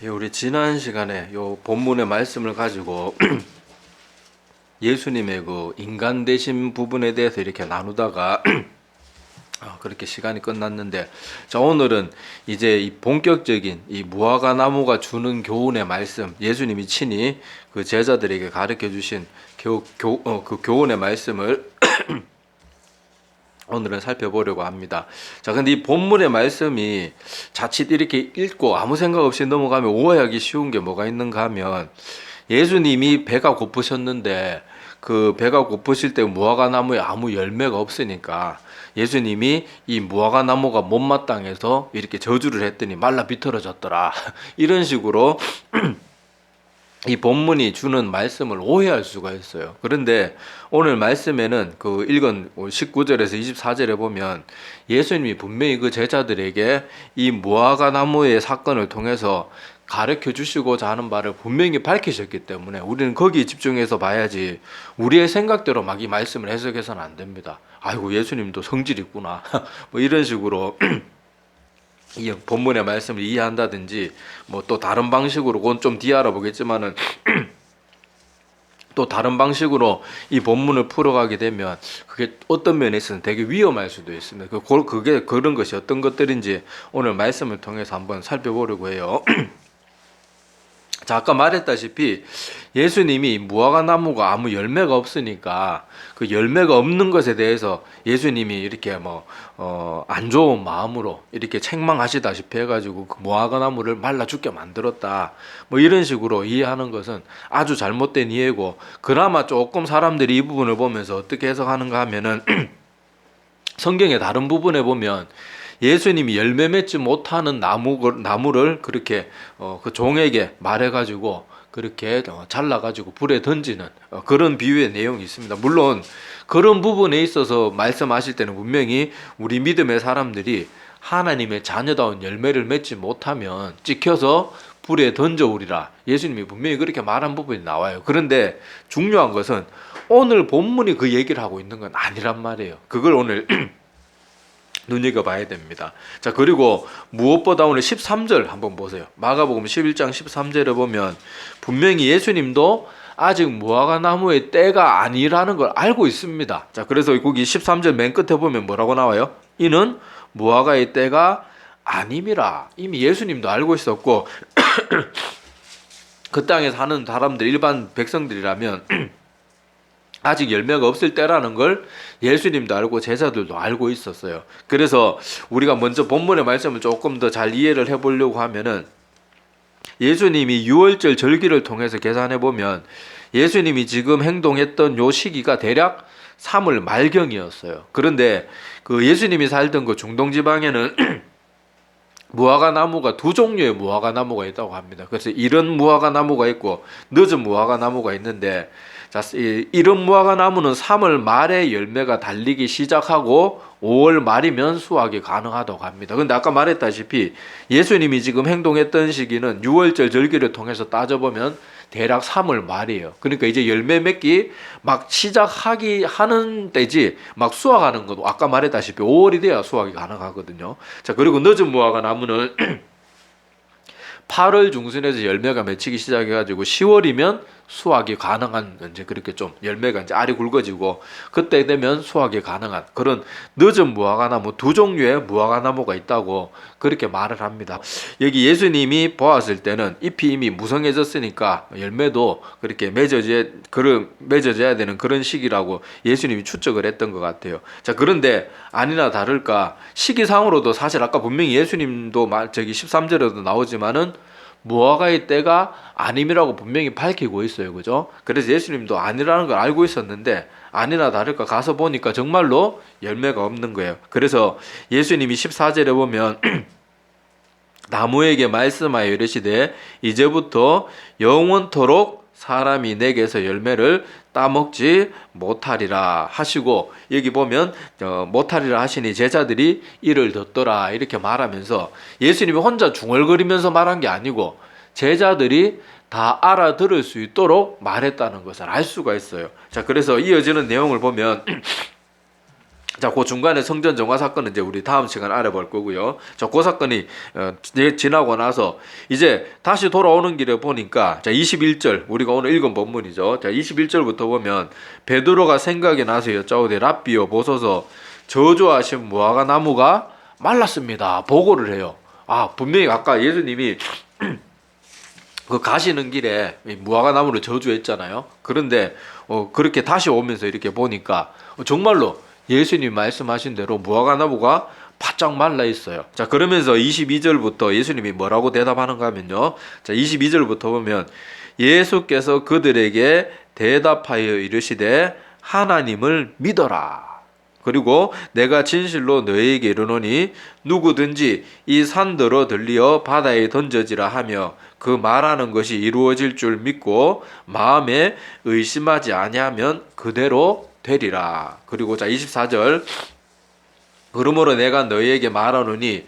우리 지난 시간에 요 본문의 말씀을 가지고 예수님의 그 인간 되신 부분에 대해서 이렇게 나누다가 그렇게 시간이 끝났는데, 자, 오늘은 이제 이 본격적인 이 무화과 나무가 주는 교훈의 말씀, 예수님이 친히 그 제자들에게 가르쳐 주신 그 교훈의 말씀을 오늘은 살펴보려고 합니다. 자, 근데 이 본문의 말씀이 자칫 이렇게 읽고 아무 생각 없이 넘어가면 오해하기 쉬운 게 뭐가 있는가 하면, 예수님이 배가 고프셨는데 그 배가 고프실 때 무화과 나무에 아무 열매가 없으니까 예수님이 이 무화과 나무가 못마땅해서 이렇게 저주를 했더니 말라 비틀어졌더라 이런 식으로 이 본문이 주는 말씀을 오해할 수가 있어요. 그런데 오늘 말씀에는 그 읽은 19절에서 24절에 보면 예수님이 분명히 그 제자들에게 이 무화과 나무의 사건을 통해서 가르쳐 주시고자 하는 바를 분명히 밝히셨기 때문에 우리는 거기에 집중해서 봐야지, 우리의 생각대로 막 이 말씀을 해석해서는 안 됩니다. 아이고, 예수님도 성질 있구나 뭐 이런 식으로 이 본문의 말씀을 이해한다든지, 뭐 또 다른 방식으로, 그건 좀 뒤에 알아보겠지만은 또 다른 방식으로 이 본문을 풀어가게 되면 그게 어떤 면에서는 되게 위험할 수도 있습니다. 그게 그런 것이 어떤 것들인지 오늘 말씀을 통해서 한번 살펴보려고 해요. 자, 아까 말했다시피 예수님이 무화과 나무가 아무 열매가 없으니까 그 열매가 없는 것에 대해서 예수님이 이렇게 안 좋은 마음으로 이렇게 책망하시다시피 해가지고 그 무화과 나무를 말라 죽게 만들었다, 뭐 이런 식으로 이해하는 것은 아주 잘못된 이해고, 그나마 조금 사람들이 이 부분을 보면서 어떻게 해석하는가 하면은 성경의 다른 부분에 보면 예수님이 열매 맺지 못하는 나무를 그렇게 그 종에게 말해가지고 그렇게 잘라가지고 불에 던지는 그런 비유의 내용이 있습니다. 물론 그런 부분에 있어서 말씀하실 때는 분명히 우리 믿음의 사람들이 하나님의 자녀다운 열매를 맺지 못하면 찍혀서 불에 던져오리라, 예수님이 분명히 그렇게 말한 부분이 나와요. 그런데 중요한 것은 오늘 본문이 그 얘기를 하고 있는 건 아니란 말이에요. 그걸 오늘 눈여겨봐야 됩니다. 자, 그리고 무엇보다 오늘 13절 한번 보세요. 마가복음 11장 13절에 보면 분명히 예수님도 아직 무화과 나무의 때가 아니라는 걸 알고 있습니다. 자, 그래서 거기 13절 맨 끝에 보면 뭐라고 나와요? 이는 무화과의 때가 아님이라. 이미 예수님도 알고 있었고 그 땅에 사는 사람들, 일반 백성들이라면 아직 열매가 없을 때라는 걸 예수님도 알고 제자들도 알고 있었어요. 그래서 우리가 먼저 본문의 말씀을 조금 더 잘 이해를 해보려고 하면은, 예수님이 유월절 절기를 통해서 계산해 보면 예수님이 지금 행동했던 요 시기가 대략 3월 말경이었어요. 그런데 그 예수님이 살던 그 중동 지방에는 무화과 나무가 두 종류의 무화과 나무가 있다고 합니다. 그래서 이런 무화과 나무가 있고 늦은 무화과 나무가 있는데, 자, 이런 무화과 나무는 3월 말에 열매가 달리기 시작하고 5월 말이면 수확이 가능하다고 합니다. 근데 아까 말했다시피 예수님이 지금 행동했던 시기는 6월절 절기를 통해서 따져보면 대략 3월 말이에요. 그러니까 이제 열매 맺기 막 시작하기 하는 때지, 막 수확하는 것도 아까 말했다시피 5월이 돼야 수확이 가능하거든요. 자, 그리고 늦은 무화과 나무는 8월 중순에서 열매가 맺히기 시작해가지고 10월이면 수확이 가능한, 이제 그렇게 좀 열매가 이제 알이 굵어지고 그때 되면 수확이 가능한 그런 늦은 무화과 나무, 두 종류의 무화과 나무가 있다고 그렇게 말을 합니다. 여기 예수님이 보았을 때는 잎이 이미 무성해졌으니까 열매도 그렇게 맺어져야 되는 그런 시기라고 예수님이 추측을 했던 것 같아요. 자, 그런데 아니나 다를까 시기상으로도 사실 아까 분명히 예수님도 13절에도 나오지만은 무화과의 때가 아님이라고 분명히 밝히고 있어요. 그죠? 그래서 예수님도 아니라는 걸 알고 있었는데 아니나 다를까 가서 보니까 정말로 열매가 없는 거예요. 그래서 예수님이 14절에 보면 나무에게 말씀하여 이르시되 이제부터 영원토록 사람이 내게서 열매를 따먹지 못하리라 하시고, 여기 보면 못하리라 하시니 제자들이 이를 듣더라 이렇게 말하면서 예수님이 혼자 중얼거리면서 말한 게 아니고 제자들이 다 알아들을 수 있도록 말했다는 것을 알 수가 있어요. 자, 그래서 이어지는 내용을 보면 자, 그 중간에 성전 정화 사건은 이제 우리 다음 시간에 알아볼 거고요. 자, 그 사건이 지나고 나서 이제 다시 돌아오는 길에 보니까 자, 21절 우리가 오늘 읽은 본문이죠. 자, 21절부터 보면 베드로가 생각이 나서 여짜오되 랍비여 보소서 저주하신 무화과 나무가 말랐습니다. 보고를 해요. 아, 분명히 아까 예수님이 그 가시는 길에 무화과 나무를 저주했잖아요. 그런데 그렇게 다시 오면서 이렇게 보니까 정말로 예수님 말씀하신 대로 무화과 나무가 바짝 말라 있어요. 자, 그러면서 22절부터 예수님이 뭐라고 대답하는가 하면요. 자, 22절부터 보면 예수께서 그들에게 대답하여 이르시되 하나님을 믿어라. 그리고 내가 진실로 너희에게 이르노니 누구든지 이 산더러 들리어 바다에 던져지라 하며 그 말하는 것이 이루어질 줄 믿고 마음에 의심하지 아니하면 그대로 되리라. 그리고 자 24절 그러므로 내가 너희에게 말하노니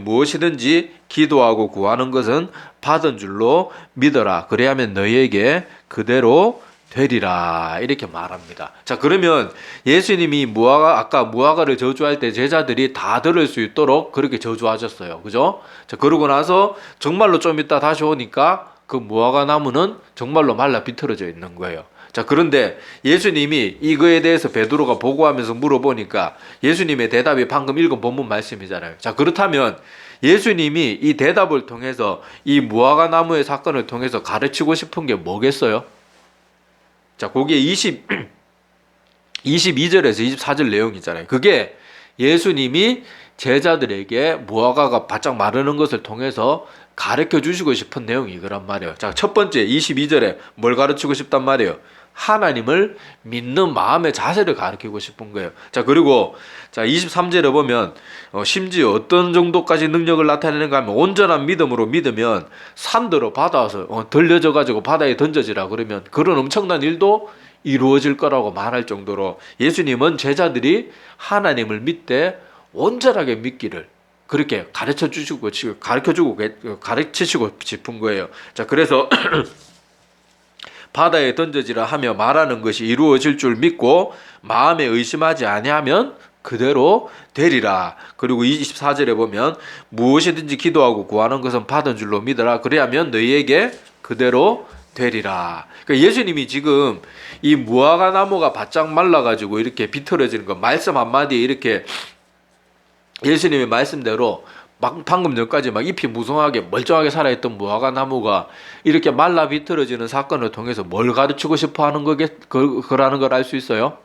무엇이든지 기도하고 구하는 것은 받은 줄로 믿어라. 그래야면 너희에게 그대로 되리라. 이렇게 말합니다. 자, 그러면 예수님이 아까 무화과를 저주할 때 제자들이 다 들을 수 있도록 그렇게 저주하셨어요. 그죠? 자, 그러고 나서 정말로 좀 이따 다시 오니까 그 무화과 나무는 정말로 말라 비틀어져 있는 거예요. 자, 그런데 예수님이 이거에 대해서 베드로가 보고하면서 물어보니까 예수님의 대답이 방금 읽은 본문 말씀이잖아요. 자, 그렇다면 예수님이 이 대답을 통해서 이 무화과 나무의 사건을 통해서 가르치고 싶은 게 뭐겠어요? 자, 거기에 22절에서 24절 내용이잖아요. 그게 예수님이 제자들에게 무화과가 바짝 마르는 것을 통해서 가르쳐 주시고 싶은 내용이 이거란 말이에요. 자, 첫 번째 22절에 뭘 가르치고 싶단 말이에요? 하나님을 믿는 마음의 자세를 가르치고 싶은 거예요. 자, 그리고 자 23절에 보면 심지어 어떤 정도까지 능력을 나타내는가 하면 온전한 믿음으로 믿으면 산더러 받아서 들려져 가지고 바다에 던져지라 그러면 그런 엄청난 일도 이루어질 거라고 말할 정도로 예수님은 제자들이 하나님을 믿되 온전하게 믿기를 그렇게 가르치시고 싶은 거예요. 자, 그래서 바다에 던져지라 하며 말하는 것이 이루어질 줄 믿고 마음에 의심하지 아니하면 그대로 되리라. 그리고 24절에 보면 무엇이든지 기도하고 구하는 것은 받은 줄로 믿어라. 그래야면 너희에게 그대로 되리라. 그러니까 예수님이 지금 이 무화과 나무가 바짝 말라가지고 이렇게 비틀어지는 거 말씀 한마디에 이렇게 예수님의 말씀대로 방금 전까지 막 잎이 무성하게 멀쩡하게 살아있던 무화과 나무가 이렇게 말라 비틀어지는 사건을 통해서 뭘 가르치고 싶어 하는 거라는 걸 알 수 있어요?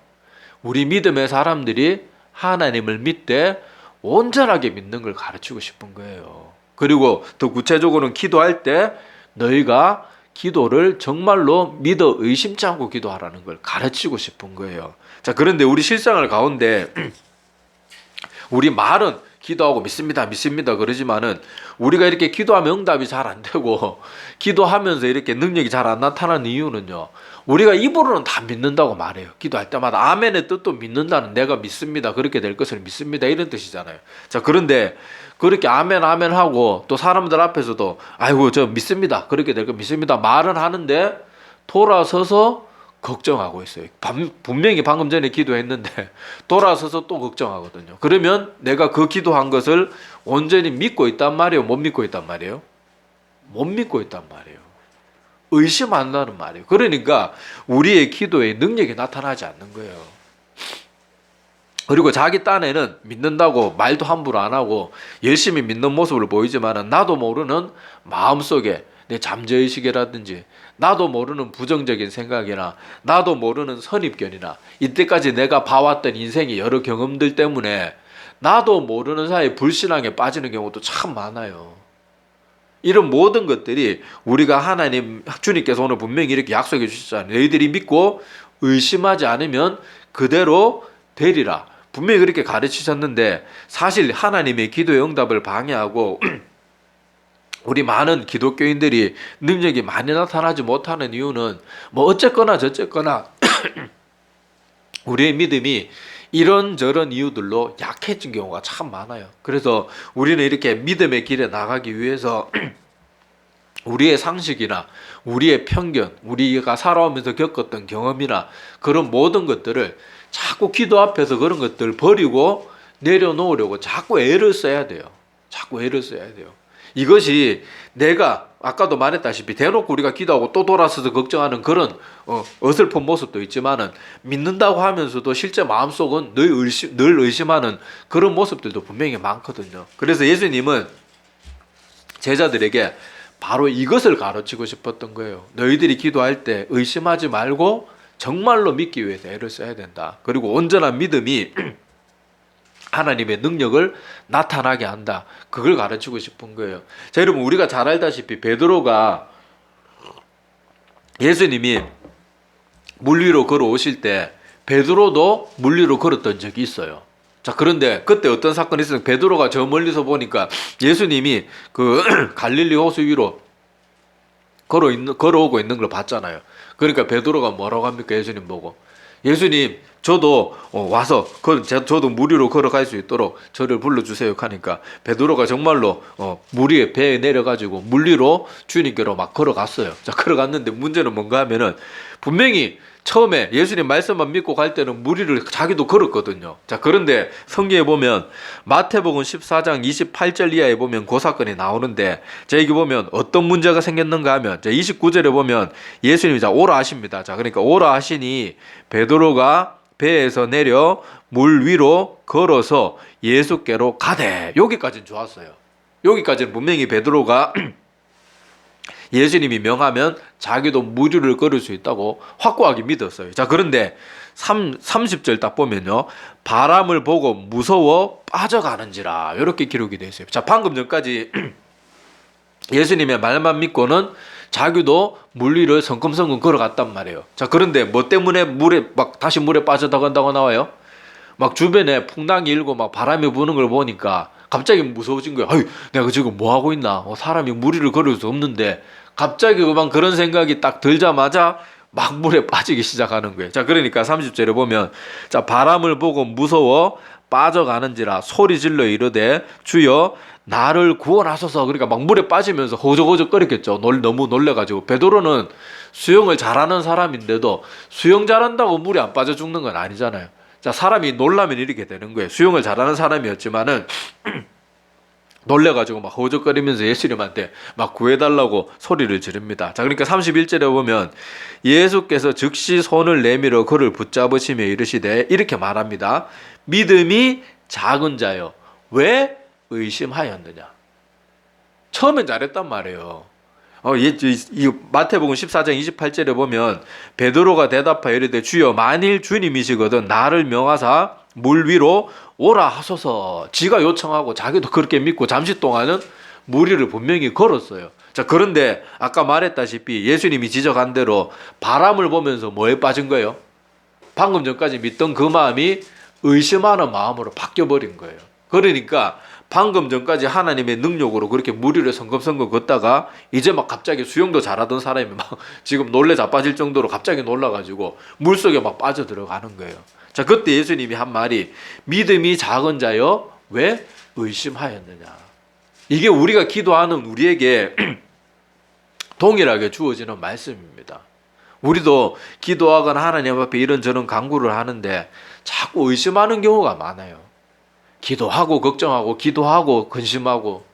우리 믿음의 사람들이 하나님을 믿되 온전하게 믿는 걸 가르치고 싶은 거예요. 그리고 더 구체적으로는 기도할 때 너희가 기도를 정말로 믿어 의심치 않고 기도하라는 걸 가르치고 싶은 거예요. 자, 그런데 우리 실생활 가운데 우리 말은 기도하고 믿습니다 그러지만은 우리가 이렇게 기도하면 응답이 잘 안 되고 기도하면서 이렇게 능력이 잘 안 나타나는 이유는요, 우리가 입으로는 다 믿는다고 말해요. 기도할 때마다 아멘의 뜻도 믿는다는, 내가 믿습니다, 그렇게 될 것을 믿습니다, 이런 뜻이잖아요. 자, 그런데 그렇게 아멘 하고 또 사람들 앞에서도 아이고 저 믿습니다, 그렇게 될 거 믿습니다 말은 하는데 돌아서서 걱정하고 있어요. 분명히 방금 전에 기도했는데 돌아서서 또 걱정하거든요. 그러면 내가 그 기도한 것을 온전히 믿고 있단 말이에요? 못 믿고 있단 말이에요? 못 믿고 있단 말이에요. 의심한다는 말이에요. 그러니까 우리의 기도에 능력이 나타나지 않는 거예요. 그리고 자기 딴에는 믿는다고 말도 함부로 안 하고 열심히 믿는 모습을 보이지만 나도 모르는 마음속에 내 잠재의식이라든지 나도 모르는 부정적인 생각이나 나도 모르는 선입견이나 이때까지 내가 봐왔던 인생의 여러 경험들 때문에 나도 모르는 사이에 불신앙에 빠지는 경우도 참 많아요. 이런 모든 것들이 우리가 주님께서 오늘 분명히 이렇게 약속해 주셨잖아요. 너희들이 믿고 의심하지 않으면 그대로 되리라. 분명히 그렇게 가르치셨는데 사실 하나님의 기도의 응답을 방해하고 우리 많은 기독교인들이 능력이 많이 나타나지 못하는 이유는 뭐 어쨌거나 저쨌거나 우리의 믿음이 이런저런 이유들로 약해진 경우가 참 많아요. 그래서 우리는 이렇게 믿음의 길에 나가기 위해서 우리의 상식이나 우리의 편견, 우리가 살아오면서 겪었던 경험이나 그런 모든 것들을 자꾸 기도 앞에서 그런 것들 버리고 내려놓으려고 자꾸 애를 써야 돼요. 자꾸 애를 써야 돼요. 이것이 내가 아까도 말했다시피 대놓고 우리가 기도하고 또 돌아서서 걱정하는 그런 어설픈 모습도 있지만은 믿는다고 하면서도 실제 마음속은 늘 의심하는 그런 모습들도 분명히 많거든요. 그래서 예수님은 제자들에게 바로 이것을 가르치고 싶었던 거예요. 너희들이 기도할 때 의심하지 말고 정말로 믿기 위해서 애를 써야 된다. 그리고 온전한 믿음이 하나님의 능력을 나타나게 한다. 그걸 가르치고 싶은 거예요. 자, 여러분 우리가 잘 알다시피 베드로가 예수님이 물 위로 걸어오실 때 베드로도 물 위로 걸었던 적이 있어요. 자, 그런데 그때 어떤 사건이 있었어요? 베드로가 저 멀리서 보니까 예수님이 그 갈릴리 호수 위로 걸어오고 있는 걸 봤잖아요. 그러니까 베드로가 뭐라고 합니까? 예수님 보고 예수님 저도 와서 저도 물 위로 걸어갈 수 있도록 저를 불러주세요 하니까 베드로가 정말로 물 위에 배에 내려가지고 물 위로 주님께로 막 걸어갔어요. 자, 걸어갔는데 문제는 뭔가 하면은 분명히 처음에 예수님 말씀만 믿고 갈 때는 물 위를 자기도 걸었거든요. 자, 그런데 성경에 보면 마태복음 14장 28절 이하에 보면 그 사건이 나오는데 자, 여기 보면 어떤 문제가 생겼는가 하면 자, 29절에 보면 예수님이 자 오라 하십니다. 자, 그러니까 오라 하시니 베드로가 배에서 내려 물 위로 걸어서 예수께로 가되. 여기까지는 좋았어요. 여기까지는 분명히 베드로가 예수님이 명하면 자기도 물 위를 걸을 수 있다고 확고하게 믿었어요. 자, 그런데 30절 딱 보면요, 바람을 보고 무서워 빠져가는지라 이렇게 기록이 되어 있어요. 자, 방금 전까지 예수님의 말만 믿고는 자기도 물 위를 성큼성큼 걸어갔단 말이에요. 자, 그런데 뭐 때문에 다시 물에 빠져나간다고 나와요? 막 주변에 풍랑이 일고 막 바람이 부는 걸 보니까 갑자기 무서워진 거예요. 아유, 내가 지금 뭐 하고 있나? 사람이 물 위를 걸을 수 없는데 갑자기 그런 생각이 딱 들자마자 막 물에 빠지기 시작하는 거예요. 자, 그러니까 30절에 보면 자, 바람을 보고 무서워 빠져가는지라 소리 질러 이르되 주여 나를 구원하소서. 그러니까 막 물에 빠지면서 호적호적거렸겠죠. 너무 놀래가지고. 베드로는 수영을 잘하는 사람인데도 수영 잘한다고 물에 안 빠져 죽는 건 아니잖아요. 자, 사람이 놀라면 이렇게 되는 거예요. 수영을 잘하는 사람이었지만은 놀래가지고 막 호적거리면서 예수님한테 막 구해달라고 소리를 지릅니다. 자, 그러니까 31절에 보면 예수께서 즉시 손을 내밀어 그를 붙잡으시며 이르시되 이렇게 말합니다. 믿음이 작은 자여 왜 의심하였느냐. 처음엔 잘했단 말이에요. 이 마태복음 14장 28절에 보면 베드로가 대답하여 이르되 주여 만일 주님이시거든 나를 명하사 물 위로 오라 하소서. 지가 요청하고 자기도 그렇게 믿고 잠시 동안은 물 위를 분명히 걸었어요. 자, 그런데 아까 말했다시피 예수님이 지적한 대로 바람을 보면서 뭐에 빠진 거예요? 방금 전까지 믿던 그 마음이 의심하는 마음으로 바뀌어버린 거예요. 그러니까 방금 전까지 하나님의 능력으로 그렇게 물 위를 성큼성큼 걷다가 이제 막 갑자기 수영도 잘하던 사람이 막 지금 놀래 자빠질 정도로 갑자기 놀라가지고 물속에 막 빠져들어가는 거예요. 자, 그때 예수님이 한 말이 믿음이 작은 자여 왜 의심하였느냐. 이게 우리가 기도하는 우리에게 동일하게 주어지는 말씀입니다. 우리도 기도하거나 하나님 앞에 이런저런 간구를 하는데 자꾸 의심하는 경우가 많아요. 기도하고 걱정하고 기도하고 근심하고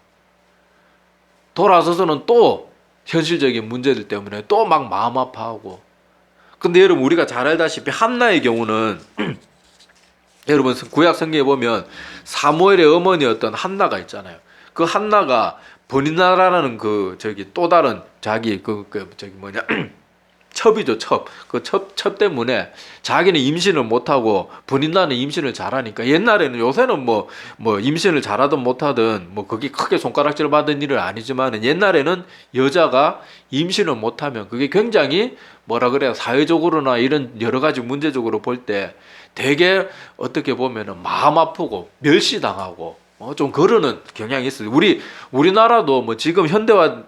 돌아서서는 또 현실적인 문제들 때문에 또 막 마음 아파하고. 근데 여러분 우리가 잘 알다시피 한나의 경우는 여러분 구약 성경에 보면 사무엘의 어머니였던 한나가 있잖아요. 그 한나가 버니나라는 또 다른 자기 첩이죠, 첩. 첩 때문에 자기는 임신을 못하고 버니나는 임신을 잘하니까 옛날에는 요새는 뭐 임신을 잘하든 못하든 뭐 그게 크게 손가락질 받은 일은 아니지만은 옛날에는 여자가 임신을 못하면 그게 굉장히 사회적으로나 이런 여러 가지 문제적으로 볼 때 되게 어떻게 보면은 마음 아프고 멸시당하고 좀 그러는 경향이 있어요. 우리나라도 지금 현대화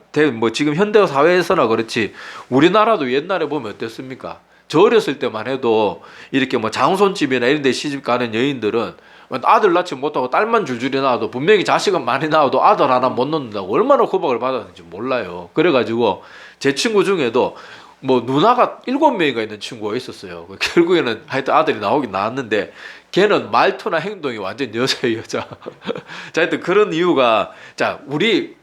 사회에서나 그렇지 우리나라도 옛날에 보면 어땠습니까? 저 어렸을 때만 해도 이렇게 장손집이나 이런 데 시집 가는 여인들은 아들 낳지 못하고 딸만 줄줄이 낳아도 분명히 자식은 많이 낳아도 아들 하나 못 낳는다고 얼마나 구박을 받았는지 몰라요. 그래가지고 제 친구 중에도 뭐 누나가 7명이가 있는 친구가 있었어요. 결국에는 하여튼 아들이 나오긴 나왔는데 걔는 말투나 행동이 완전 여자예요, 여자. 자, 하여튼 그런 이유가, 자,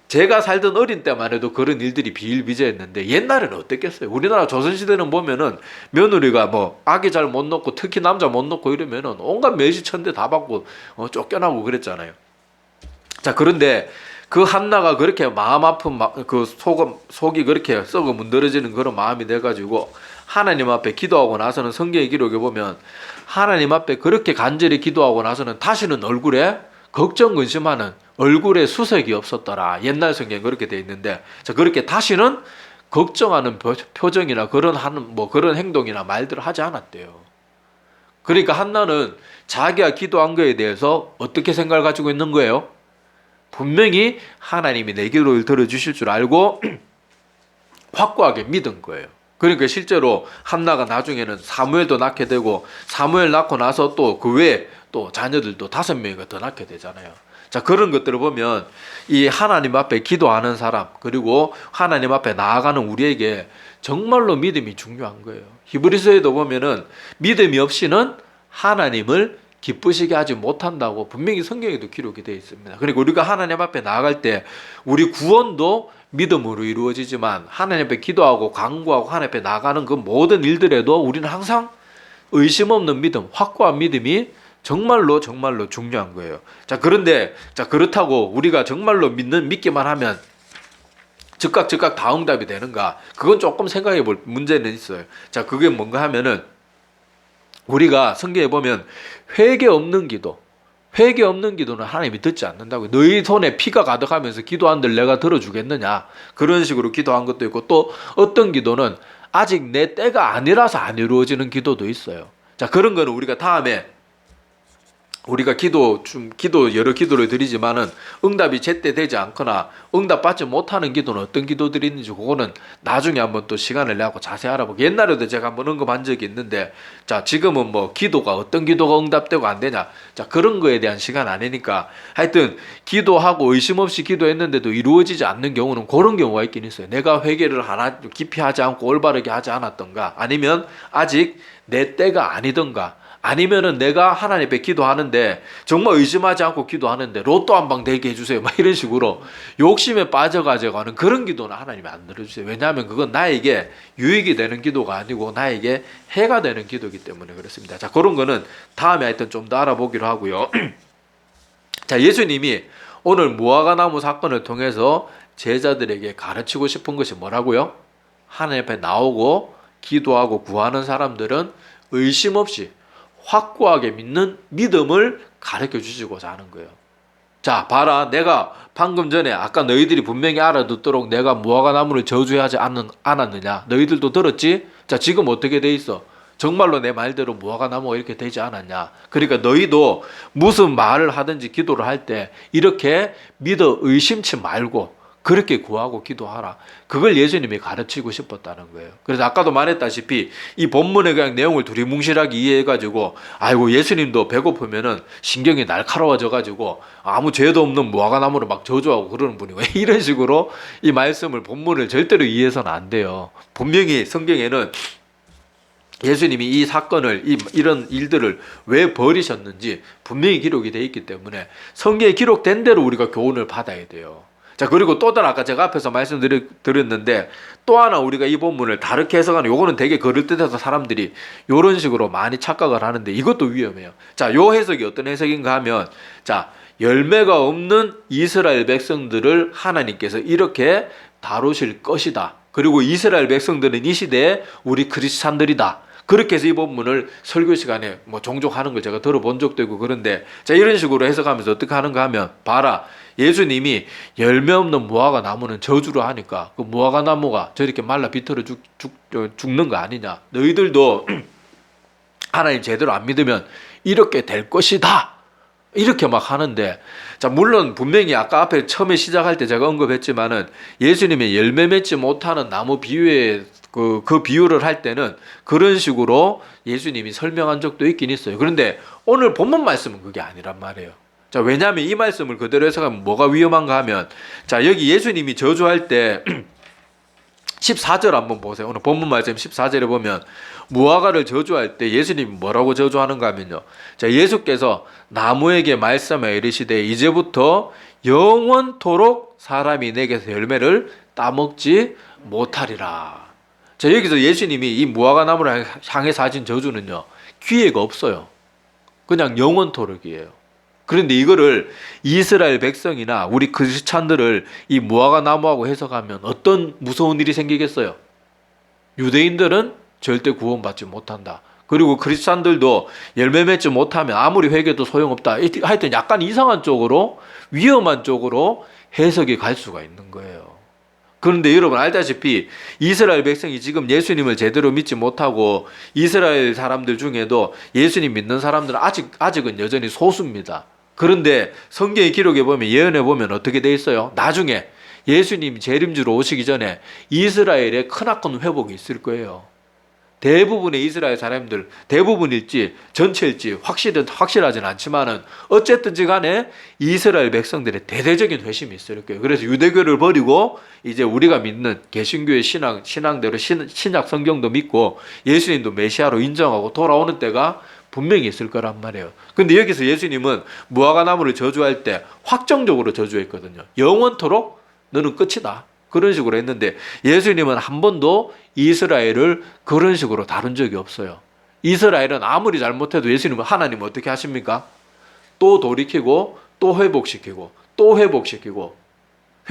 제가 살던 어린 때만 해도 그런 일들이 비일비재했는데 옛날에는 어땠겠어요? 우리나라 조선시대는 보면은 며느리가 뭐 아기 잘 못 놓고 특히 남자 못 놓고 이러면은 온갖 매시천대 다 받고 쫓겨나고 그랬잖아요. 자, 그런데 그 한나가 그렇게 마음 아픈 그 속이 그렇게 썩어 문드러지는 그런 마음이 돼가지고 하나님 앞에 기도하고 나서는 성경의 기록에 보면 하나님 앞에 그렇게 간절히 기도하고 나서는 다시는 얼굴에 걱정 근심하는 얼굴에 수색이 없었더라. 옛날 성경에 그렇게 돼 있는데, 자, 그렇게 다시는 걱정하는 표정이나 그런 행동이나 말들을 하지 않았대요. 그러니까 한나는 자기가 기도한 거에 대해서 어떻게 생각을 가지고 있는 거예요? 분명히 하나님이 내 기도를 들어주실 줄 알고 확고하게 믿은 거예요. 그러니까 실제로 한나가 나중에는 사무엘도 낳게 되고 사무엘 낳고 나서 또 그 외에 또 자녀들도 5명이가 더 낳게 되잖아요. 자, 그런 것들을 보면 이 하나님 앞에 기도하는 사람, 그리고 하나님 앞에 나아가는 우리에게 정말로 믿음이 중요한 거예요. 히브리서에도 보면은 믿음이 없이는 하나님을 기쁘시게 하지 못한다고 분명히 성경에도 기록이 되어 있습니다. 그리고 우리가 하나님 앞에 나아갈 때 우리 구원도 믿음으로 이루어지지만 하나님 앞에 기도하고 간구하고 하나님 앞에 나가는 그 모든 일들에도 우리는 항상 의심 없는 믿음, 확고한 믿음이 정말로 중요한 거예요. 자, 그런데 그렇다고 우리가 정말로 믿기만 하면 즉각 다 응답이 되는가? 그건 조금 생각해 볼 문제는 있어요. 자, 그게 뭔가 하면은 우리가 성경에 보면 회개 없는 기도는 하나님이 듣지 않는다고요. 너희 손에 피가 가득하면서 기도한들 내가 들어주겠느냐, 그런 식으로 기도한 것도 있고, 또 어떤 기도는 아직 내 때가 아니라서 안 이루어지는 기도도 있어요. 자, 그런 거는 우리가 다음에 우리가 여러 기도를 드리지만은 응답이 제때 되지 않거나 응답받지 못하는 기도는 어떤 기도들이 있는지 그거는 나중에 한번 또 시간을 내고 자세히 알아보고, 옛날에도 제가 한번 언급한 적이 있는데, 자, 지금은 뭐 어떤 기도가 응답되고 안 되냐, 자, 그런 거에 대한 시간 아니니까 하여튼 기도하고 의심 없이 기도했는데도 이루어지지 않는 경우는 그런 경우가 있긴 있어요. 내가 회개를 깊이 하지 않고 올바르게 하지 않았던가, 아니면 아직 내 때가 아니던가, 아니면은 내가 하나님 앞에 기도하는데 정말 의심하지 않고 기도하는데 로또 한 방 되게 해주세요, 막 이런 식으로 욕심에 빠져가지고 하는 그런 기도는 하나님이 안 들어주세요. 왜냐하면 그건 나에게 유익이 되는 기도가 아니고 나에게 해가 되는 기도이기 때문에 그렇습니다. 자, 그런 거는 다음에 하여튼 좀 더 알아보기로 하고요. 자, 예수님이 오늘 무화과나무 사건을 통해서 제자들에게 가르치고 싶은 것이 뭐라고요? 하나님 앞에 나오고 기도하고 구하는 사람들은 의심 없이 확고하게 믿는 믿음을 가르쳐 주시고자 하는 거예요. 자, 봐라, 내가 방금 전에 아까 너희들이 분명히 알아듣도록 내가 무화과나무를 저주하지 않았느냐, 너희들도 들었지? 자, 지금 어떻게 돼 있어? 정말로 내 말대로 무화과나무가 이렇게 되지 않았냐. 그러니까 너희도 무슨 말을 하든지 기도를 할 때 이렇게 믿어 의심치 말고 그렇게 구하고 기도하라. 그걸 예수님이 가르치고 싶었다는 거예요. 그래서 아까도 말했다시피 이 본문의 그냥 내용을 두리뭉실하게 이해해가지고, 아이고 예수님도 배고프면은 신경이 날카로워져가지고 아무 죄도 없는 무화과나무를 막 저주하고 그러는 분이 왜 이런 식으로 이 본문을 절대로 이해해서는 안 돼요. 분명히 성경에는 예수님이 이 사건을, 이런 일들을 왜 벌이셨는지 분명히 기록이 되어 있기 때문에 성경에 기록된 대로 우리가 교훈을 받아야 돼요. 자, 그리고 또 다른 아까 제가 앞에서 말씀드렸는데 또 하나 우리가 이 본문을 다르게 해석하는, 요거는 되게 그럴듯해서 사람들이 요런 식으로 많이 착각을 하는데 이것도 위험해요. 자, 요 해석이 어떤 해석인가 하면, 자, 열매가 없는 이스라엘 백성들을 하나님께서 이렇게 다루실 것이다. 그리고 이스라엘 백성들은 이 시대에 우리 크리스찬들이다. 그렇게 해서 이 본문을 설교 시간에 뭐 종종 하는 걸 제가 들어본 적도 있고 그런데, 자, 이런 식으로 해석하면서 어떻게 하는가 하면, 봐라, 예수님이 열매 없는 무화과 나무는 저주로 하니까 그 무화과 나무가 저렇게 말라 비틀어 죽는 거 아니냐, 너희들도 하나님 제대로 안 믿으면 이렇게 될 것이다, 이렇게 막 하는데, 자, 물론 분명히 아까 앞에 처음에 시작할 때 제가 언급했지만은 예수님의 열매 맺지 못하는 나무 비유에 그 비유를 할 때는 그런 식으로 예수님이 설명한 적도 있긴 있어요. 그런데 오늘 본문 말씀은 그게 아니란 말이에요. 자, 왜냐하면 이 말씀을 그대로 해석하면 뭐가 위험한가 하면, 자, 여기 예수님이 저주할 때 14절 한번 보세요. 오늘 본문 말씀 14절에 보면 무화과를 저주할 때 예수님이 뭐라고 저주하는가 하면요. 자, 예수께서 나무에게 말씀하여 이르시되 이제부터 영원토록 사람이 내게서 열매를 따먹지 못하리라. 자, 여기서 예수님이 이 무화과 나무를 향해서 하신 저주는요, 기회가 없어요. 그냥 영원토록이에요. 그런데 이거를 이스라엘 백성이나 우리 크리스찬들을 이 무화과 나무하고 해석하면 어떤 무서운 일이 생기겠어요? 유대인들은 절대 구원받지 못한다. 그리고 크리스찬들도 열매 맺지 못하면 아무리 회개도 소용없다. 하여튼 약간 이상한 쪽으로, 위험한 쪽으로 해석이 갈 수가 있는 거예요. 그런데 여러분 알다시피 이스라엘 백성이 지금 예수님을 제대로 믿지 못하고 이스라엘 사람들 중에도 예수님 믿는 사람들은 아직은 여전히 소수입니다. 그런데 성경의 기록에 보면, 예언에 보면 어떻게 돼 있어요? 나중에 예수님이 재림주로 오시기 전에 이스라엘에 크나큰 회복이 있을 거예요. 대부분의 이스라엘 사람들, 대부분일지 전체일지 확실하진 않지만은 어쨌든지 간에 이스라엘 백성들의 대대적인 회심이 있을 거예요. 그래서 유대교를 버리고 이제 우리가 믿는 개신교의 신앙대로 신약 성경도 믿고 예수님도 메시아로 인정하고 돌아오는 때가 분명히 있을 거란 말이에요. 근데 여기서 예수님은 무화과 나무를 저주할 때 확정적으로 저주했거든요. 영원토록 너는 끝이다. 그런 식으로 했는데 예수님은 한 번도 이스라엘을 그런 식으로 다룬 적이 없어요. 이스라엘은 아무리 잘못해도 예수님은, 하나님은 어떻게 하십니까? 또 돌이키고 또 회복시키고 또 회복시키고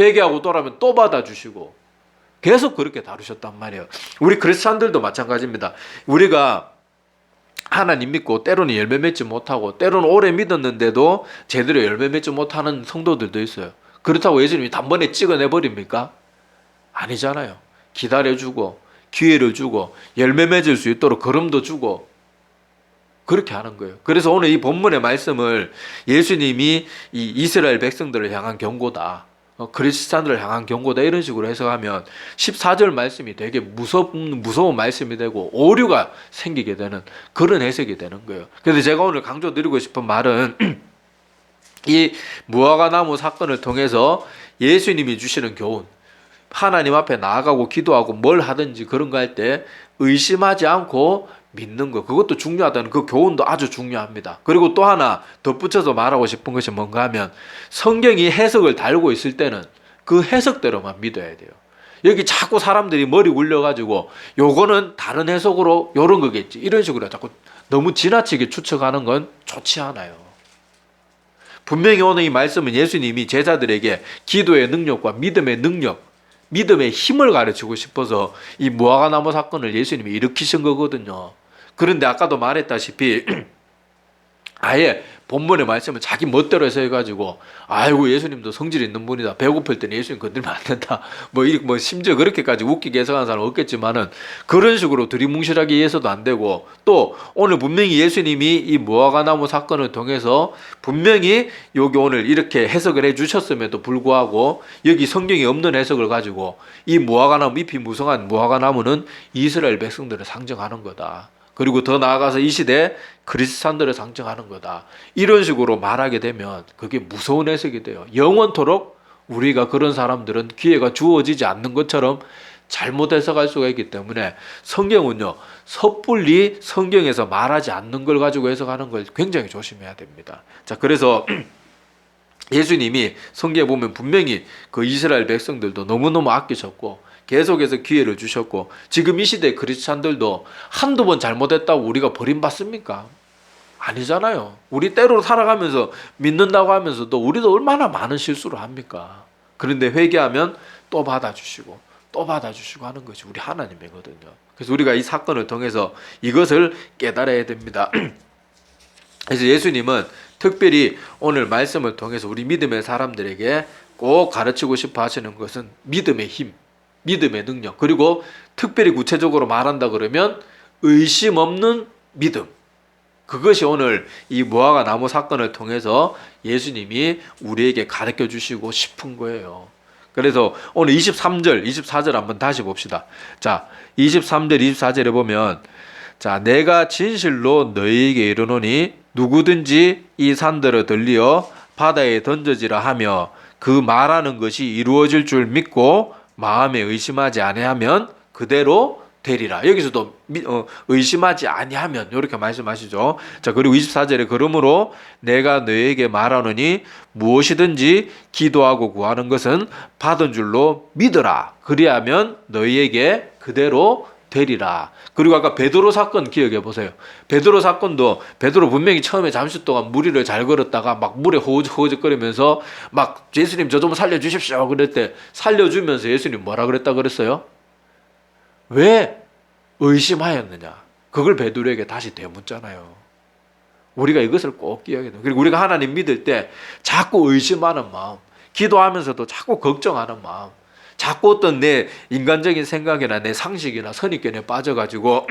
회개하고 돌아오면 또 받아주시고 계속 그렇게 다루셨단 말이에요. 우리 크리스찬들도 마찬가지입니다. 우리가 하나님 믿고 때로는 열매 맺지 못하고 때로는 오래 믿었는데도 제대로 열매 맺지 못하는 성도들도 있어요. 그렇다고 예수님이 단번에 찍어내버립니까? 아니잖아요. 기다려주고 기회를 주고 열매 맺을 수 있도록 걸음도 주고 그렇게 하는 거예요. 그래서 오늘 이 본문의 말씀을 예수님이 이 이스라엘 백성들을 향한 경고다, 크리스찬들을 향한 경고다, 이런 식으로 해석하면 14절 말씀이 되게 무서운 말씀이 되고 오류가 생기게 되는 그런 해석이 되는 거예요. 그래서 제가 오늘 강조드리고 싶은 말은 이 무화과 나무 사건을 통해서 예수님이 주시는 교훈, 하나님 앞에 나아가고 기도하고 뭘 하든지 그런 거 할 때 의심하지 않고 믿는 거, 그것도 중요하다는 그 교훈도 아주 중요합니다. 그리고 또 하나 덧붙여서 말하고 싶은 것이 뭔가 하면 성경이 해석을 달고 있을 때는 그 해석대로만 믿어야 돼요. 여기 자꾸 사람들이 머리 굴려가지고 요거는 다른 해석으로 요런 거겠지 이런 식으로 자꾸 너무 지나치게 추측하는 건 좋지 않아요. 분명히 오늘 이 말씀은 예수님이 제자들에게 기도의 능력과 믿음의 능력, 믿음의 힘을 가르치고 싶어서 이 무화과 나무 사건을 예수님이 일으키신 거거든요. 그런데 아까도 말했다시피 아예 본문의 말씀을 자기 멋대로 해서 해가지고 아이고 예수님도 성질 있는 분이다, 배고플 때는 예수님 건들면 안 된다, 뭐 심지어 그렇게까지 웃기게 해석하는 사람은 없겠지만은 그런 식으로 두리뭉실하게 이해해서도 안 되고, 또 오늘 분명히 예수님이 이 무화과 나무 사건을 통해서 분명히 여기 오늘 이렇게 해석을 해 주셨음에도 불구하고 여기 성경에 없는 해석을 가지고 이 무화과 나무, 잎이 무성한 무화과 나무는 이스라엘 백성들을 상징하는 거다, 그리고 더 나아가서 이 시대 크리스찬들을 상징하는 거다, 이런 식으로 말하게 되면 그게 무서운 해석이 돼요. 영원토록 우리가 그런 사람들은 기회가 주어지지 않는 것처럼 잘못 해석할 수가 있기 때문에 성경은요, 섣불리 성경에서 말하지 않는 걸 가지고 해석하는 걸 굉장히 조심해야 됩니다. 자, 그래서 예수님이 성경에 보면 분명히 그 이스라엘 백성들도 너무너무 아끼셨고 계속해서 기회를 주셨고, 지금 이 시대 크리스찬들도 한두 번 잘못했다고 우리가 버림받습니까? 아니잖아요. 우리 때로 살아가면서 믿는다고 하면서도 우리도 얼마나 많은 실수를 합니까? 그런데 회개하면 또 받아주시고 또 받아주시고 하는 것이 우리 하나님이거든요. 그래서 우리가 이 사건을 통해서 이것을 깨달아야 됩니다. 그래서 예수님은 특별히 오늘 말씀을 통해서 우리 믿음의 사람들에게 꼭 가르치고 싶어 하시는 것은 믿음의 힘, 믿음의 능력, 그리고 특별히 구체적으로 말한다 그러면 의심 없는 믿음, 그것이 오늘 이 무화과 나무 사건을 통해서 예수님이 우리에게 가르쳐 주시고 싶은 거예요. 그래서 오늘 23절, 24절 한번 다시 봅시다. 자, 23절, 24절에 보면 자, 내가 진실로 너희에게 이르노니 누구든지 이 산들을 들리어 바다에 던져지라 하며 그 말하는 것이 이루어질 줄 믿고 마음에 의심하지 아니하면 그대로 되리라. 여기서도 의심하지 아니하면 이렇게 말씀하시죠. 자, 그리고 24절에 그러므로 내가 너에게 말하노니 무엇이든지 기도하고 구하는 것은 받은 줄로 믿으라. 그리하면 너희에게 그대로 되리라. 그리고 아까 베드로 사건 기억해 보세요. 베드로 사건도 베드로 분명히 처음에 잠시 동안 무리를 잘 걸었다가 막 물에 호우적거리면서 막 예수님 저 좀 살려주십시오 그랬대. 살려주면서 예수님 뭐라 그랬다 그랬어요? 왜 의심하였느냐? 그걸 베드로에게 다시 되묻잖아요. 우리가 이것을 꼭 기억해야 돼요. 그리고 우리가 하나님 믿을 때 자꾸 의심하는 마음, 기도하면서도 자꾸 걱정하는 마음, 자꾸 어떤 내 인간적인 생각이나 내 상식이나 선입견에 빠져가지고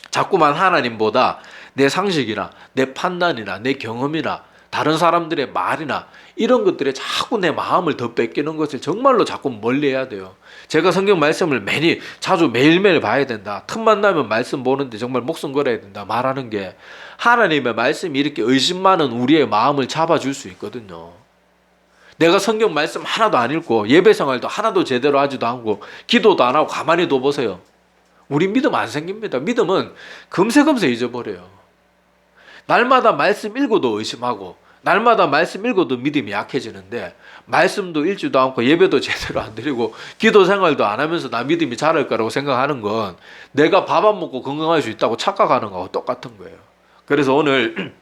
자꾸만 하나님보다 내 상식이나 내 판단이나 내 경험이나 다른 사람들의 말이나 이런 것들에 자꾸 내 마음을 더 뺏기는 것을 정말로 자꾸 멀리해야 돼요. 제가 성경 말씀을 자주 매일매일 봐야 된다. 틈만 나면 말씀 보는데 정말 목숨 걸어야 된다 말하는 게 하나님의 말씀이 이렇게 의심 많은 우리의 마음을 잡아줄 수 있거든요. 내가 성경 말씀 하나도 안 읽고 예배 생활도 하나도 제대로 하지도 않고 기도도 안 하고 가만히 둬보세요. 우리 믿음 안 생깁니다. 믿음은 금세금세 잊어버려요. 날마다 말씀 읽어도 의심하고 날마다 말씀 읽어도 믿음이 약해지는데 말씀도 읽지도 않고 예배도 제대로 안 드리고 기도 생활도 안 하면서 나 믿음이 자랄 거라고 생각하는 건 내가 밥 안 먹고 건강할 수 있다고 착각하는 거하고 똑같은 거예요. 그래서 오늘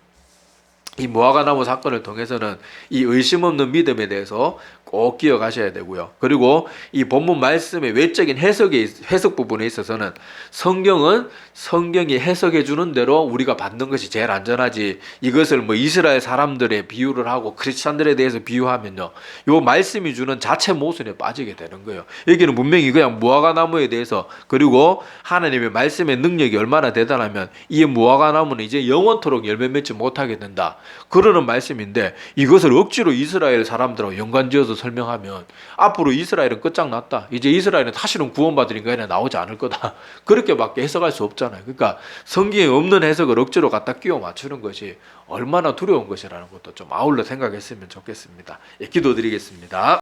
이 무화과나무 사건을 통해서는 이 의심 없는 믿음에 대해서 꼭 기억하셔야 되고요. 그리고 이 본문 말씀의 외적인 해석 부분에 있어서는 성경이 해석해 주는 대로 우리가 받는 것이 제일 안전하지, 이것을 뭐 이스라엘 사람들의 비유를 하고 크리스찬들에 대해서 비유하면요, 요 말씀이 주는 자체 모순에 빠지게 되는 거예요. 여기는 분명히 그냥 무화과나무에 대해서, 그리고 하나님의 말씀의 능력이 얼마나 대단하면 이 무화과나무는 이제 영원토록 열매 맺지 못하게 된다, 그러는 말씀인데, 이것을 억지로 이스라엘 사람들하고 연관지어서 설명하면 앞으로 이스라엘은 끝장났다, 이제 이스라엘은 다시는 구원받을 인간이 나오지 않을 거다, 그렇게밖에 해석할 수 없잖아요. 그러니까 성경에 없는 해석을 억지로 갖다 끼워 맞추는 것이 얼마나 두려운 것이라는 것도 좀 아울러 생각했으면 좋겠습니다. 예, 기도드리겠습니다.